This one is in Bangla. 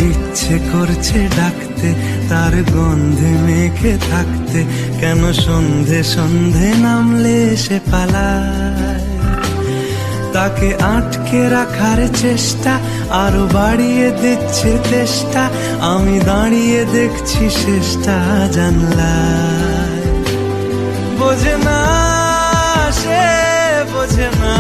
ইচ্ছে করছে ডাকতে, তার গন্ধে মেখে থাকতে, কেন সন্ধে সন্ধে নামলে সে পালায়। তাকে আটকে রাখার চেষ্টা আরো বাড়িয়ে দিচ্ছে তেষ্টা, আমি দাঁড়িয়ে দেখছি শেষটা জানলায়। বোঝে না সে, বোঝে না